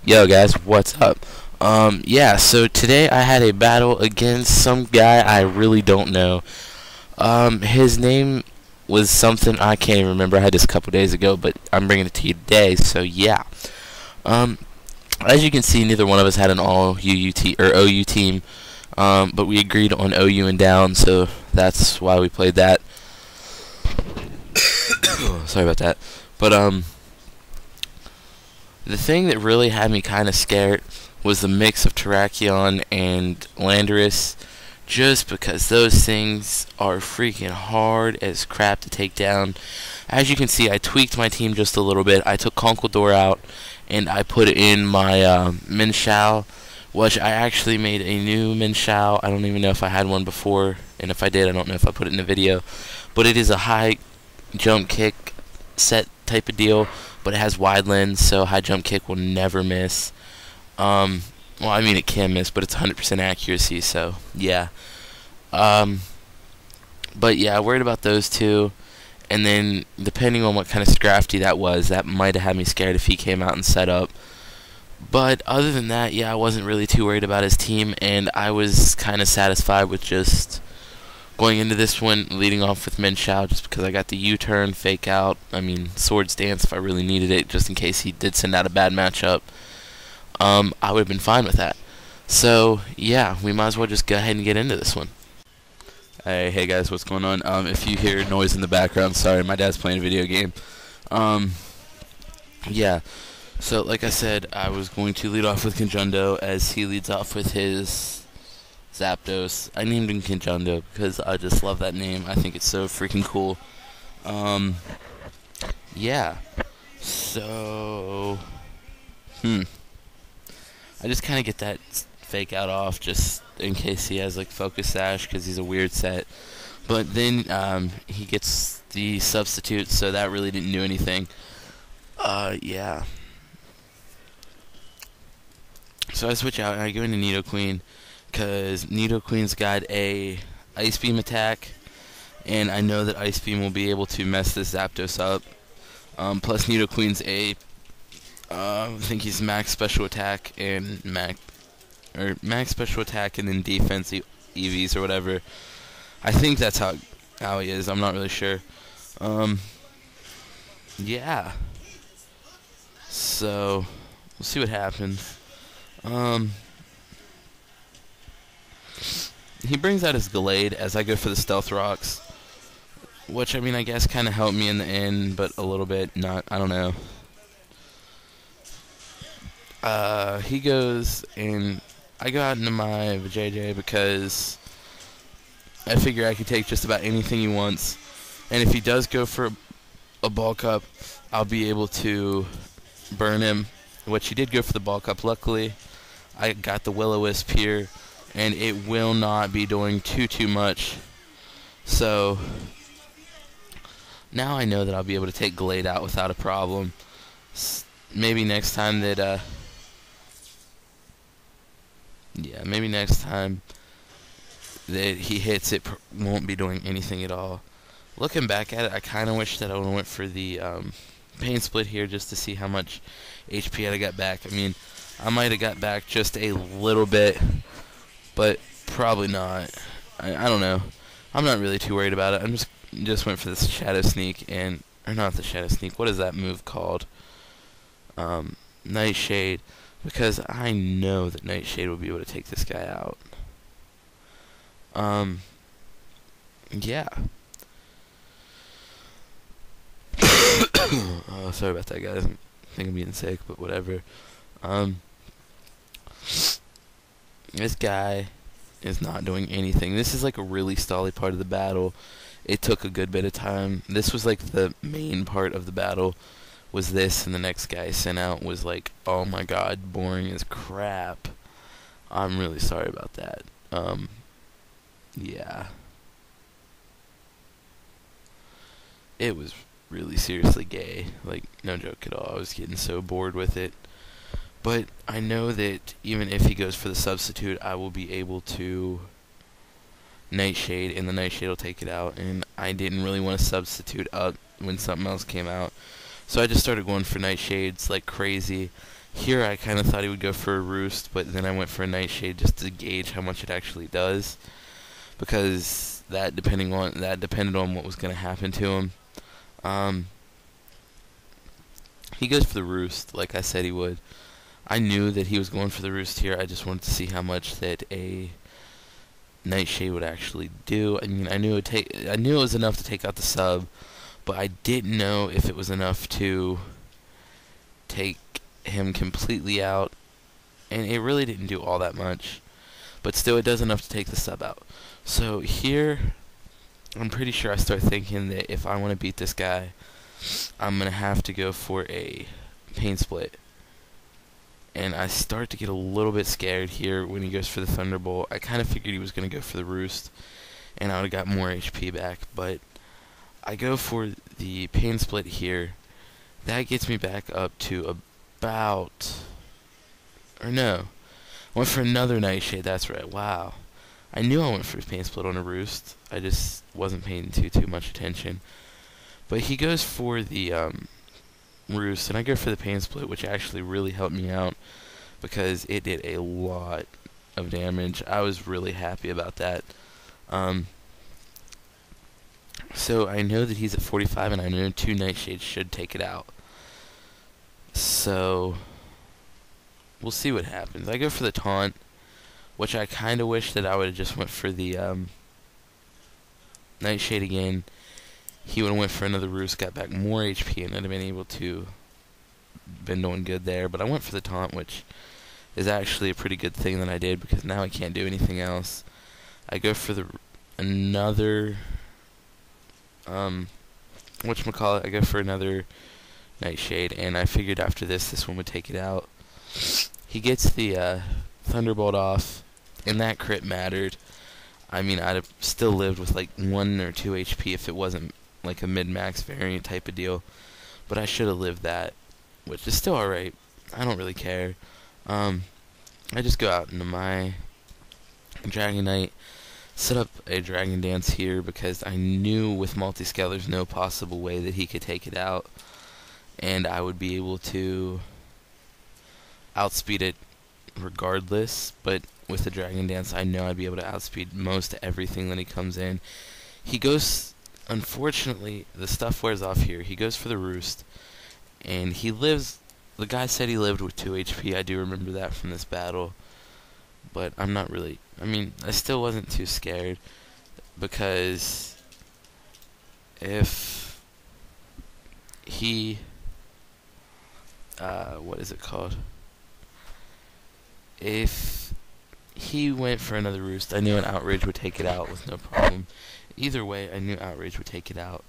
Yo guys, what's up? Yeah, so today I had a battle against some guy I really don't know. His name was something I can't even remember. I had this a couple days ago, but I'm bringing it to you today, so yeah. Um, as you can see, neither one of us had an all UU or OU team, but we agreed on OU and down, so that's why we played that. Sorry about that. But, the thing that really had me kind of scared was the mix of Terrakion and Landorus, just because those things are freaking hard as crap to take down. As you can see, I tweaked my team just a little bit. I took Conkeldurr out, and I put in my Minshao, which I actually made a new Minshao. I don't even know if I had one before, and if I did, I don't know if I put it in the video. But it is a high jump kick set type of deal, but it has wide lens, so high jump kick will never miss. Well, I mean it can miss, but it's 100% accuracy, so yeah. But yeah, worried about those two, and then depending on what kind of Scrafty that was, that might have had me scared if he came out and set up. But other than that, yeah, I wasn't really too worried about his team, and I was kind of satisfied with just going into this one, leading off with Minshao, just because I got the U-turn, fake out, Swords Dance if I really needed it, just in case he did send out a bad matchup. I would have been fine with that. So, yeah, we might as well just go ahead and get into this one. Hey guys, what's going on? If you hear noise in the background, sorry, my dad's playing a video game. Yeah, so like I said, I was going to lead off with Conjundo as he leads off with his Zapdos. I named him Conjundo because I just love that name. I think it's so freaking cool. Yeah. So, I just kind of get that fake out off just in case he has like Focus Sash because he's a weird set. But then he gets the substitute, so that really didn't do anything. Yeah. So I switch out and I go into Nidoqueen, because Nidoqueen's got a Ice Beam attack, and I know that Ice Beam will be able to mess this Zapdos up. Plus Nidoqueen's I think he's max special attack and max special attack and then defense EVs or whatever. I think that's how he is. I'm not really sure. Yeah. So we'll see what happens. He brings out his Gallade as I go for the Stealth Rocks, which, I guess kind of helped me in the end, but a little bit not, I don't know. He goes, and I go out into my JJ because I figure I could take just about anything he wants, and if he does go for a Bulk Up, I'll be able to burn him, which he did go for the Bulk Up. Luckily, I got the Will-O-Wisp here, and it will not be doing too much. So now I know that I'll be able to take Glade out without a problem. Maybe next time that maybe next time that he hits it won't be doing anything at all. Looking back at it, I kind of wish that I would have went for the Pain Split here just to see how much HP I got back. I might have got back just a little bit, but probably not. I don't know. I'm not really too worried about it. I'm just went for this Shadow Sneak or not the Shadow Sneak. What is that move called? Nightshade, because I know that Nightshade will be able to take this guy out. Yeah. Oh, sorry about that, guys. I think I'm getting sick, but whatever. This guy is not doing anything. This is like a really stally part of the battle. It took a good bit of time. This was like the main part of the battle, was this, and the next guy sent out was like, oh my god, boring as crap. I'm really sorry about that. Yeah. It was really seriously gay. Like, no joke at all. I was getting so bored with it. But I know that even if he goes for the substitute, I will be able to Nightshade, and the Nightshade will take it out. And I didn't really want to substitute up when something else came out. So I just started going for nightshades like crazy. Here I kind of thought he would go for a roost, but then I went for a nightshade just to gauge how much it actually does, because that depended on what was going to happen to him. He goes for the roost, like I said he would. I knew that he was going for the roost here. I just wanted to see how much that a nightshade would actually do. I mean, I knew it was enough to take out the sub, but I didn't know if it was enough to take him completely out, and it really didn't do all that much, but still it does enough to take the sub out. So here, I'm pretty sure I start thinking that if I want to beat this guy, I'm going to have to go for a pain split. And I start to get a little bit scared here when he goes for the Thunderbolt. I kind of figured he was going to go for the Roost, and I would have got more HP back, but I go for the pain split here. That gets me back up to about... Or no. I went for another Nightshade, that's right. Wow. I knew I went for a pain split on a Roost. I just wasn't paying too much attention. But he goes for the Roost, and I go for the pain split, which actually really helped me out because it did a lot of damage. I was really happy about that. So I know that he's at 45, and I know 2 Nightshades should take it out. So we'll see what happens. I go for the taunt, which I kind of wish that I would have just went for the Nightshade again. He would have went for another Roost, got back more HP, and I'd have been able to been doing good there. But I went for the taunt, which is actually a pretty good thing that I did, because now I can't do anything else. I go for the another whatchamacallit, I go for another Nightshade, and I figured after this one would take it out. He gets the Thunderbolt off, and that crit mattered. I mean, I'd have still lived with like 1 or 2 HP if it wasn't like a mid-max variant type of deal, but I should have lived that, which is still alright. I don't really care. I just go out into my Dragon Knight, set up a Dragon Dance here because I knew with multi-scale there's no possible way that he could take it out, and I would be able to outspeed it regardless. But with the Dragon Dance, I know I'd be able to outspeed most everything that he comes in. He goes, unfortunately, the stuff wears off here. He goes for the Roost, and he lives. The guy said he lived with 2 HP. I do remember that from this battle, but I'm not really. I mean, I still wasn't too scared, because if he, what is it called? If he went for another Roost, I knew an Outrage would take it out with no problem. Either way, I knew Outrage would take it out.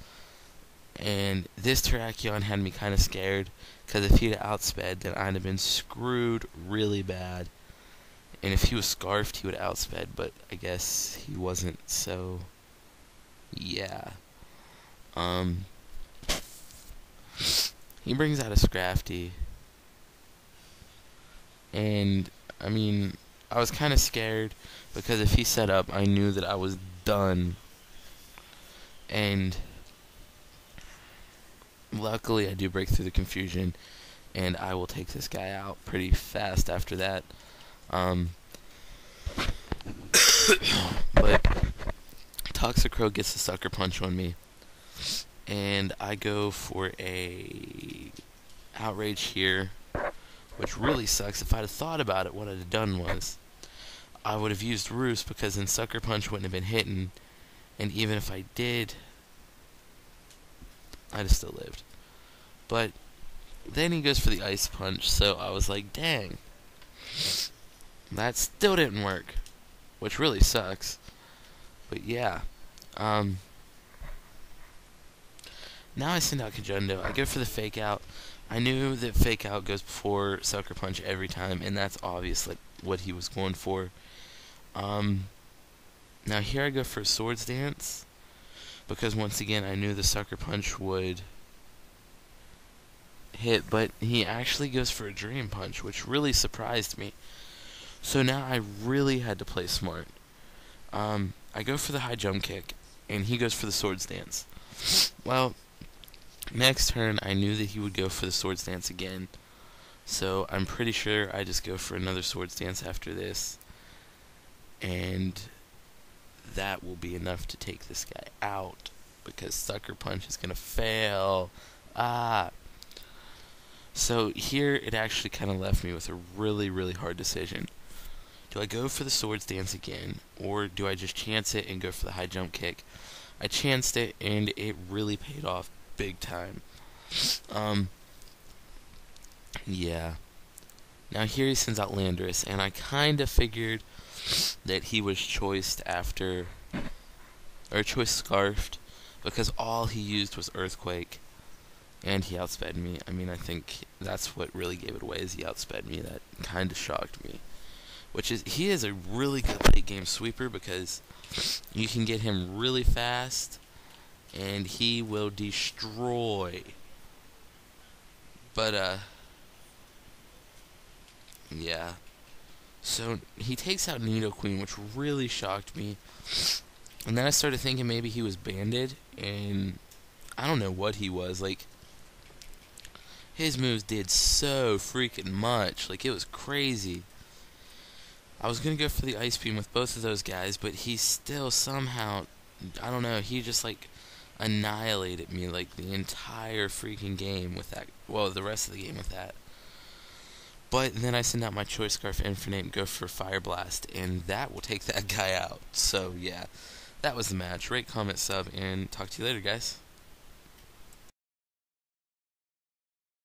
And this Terrakion had me kind of scared, because if he'd outsped, then I'd have been screwed really bad. And if he was Scarfed, he would outsped, but I guess he wasn't, so yeah. He brings out a Scrafty, and I mean, I was kind of scared, because if he set up, I knew that I was done. And luckily I do break through the confusion, and I will take this guy out pretty fast after that. But Toxicrow gets the Sucker Punch on me, and I go for a Outrage here, which really sucks. If I'd have thought about it, what I'd have done was I would have used Roost, because then Sucker Punch wouldn't have been hitting, and even if I did, I'd have still lived. But then he goes for the Ice Punch, so I was like, dang, that still didn't work, which really sucks. But yeah, now I send out Kajundo. I go for the Fake Out. I knew that Fake Out goes before Sucker Punch every time, and that's obviously what he was going for. Now here I go for a Swords Dance, because once again I knew the Sucker Punch would hit, but he actually goes for a Dream Punch, which really surprised me. So now I really had to play smart. I go for the High Jump Kick, and he goes for the Swords Dance. Well, Next turn, I knew that he would go for the swords dance again, so I'm pretty sure I just go for another swords dance after this, and that will be enough to take this guy out, because Sucker Punch is going to fail. So here it actually kind of left me with a really, really hard decision. Do I go for the swords dance again, or do I just chance it and go for the high jump kick? I chanced it, and it really paid off big time. Yeah. Now here he sends out Landorus, and I kind of figured that he was choiced after, or choice scarfed, because all he used was Earthquake, and he outsped me. I mean, I think that's what really gave it away, is he outsped me. That kind of shocked me. He is a really good late game sweeper, because you can get him really fast, and he will destroy. But, yeah. So he takes out Nidoqueen, which really shocked me. And then I started thinking maybe he was banded, and I don't know what he was. Like, his moves did so freaking much. Like, it was crazy. I was going to go for the Ice Beam with both of those guys, but he still somehow, I don't know, he just, like, annihilated me, like, the entire freaking game with that. Well, the rest of the game with that. But then I send out my Choice Scarf Infinite and go for Fire Blast, and that will take that guy out. So, yeah, that was the match. Rate, comment, sub, and talk to you later, guys.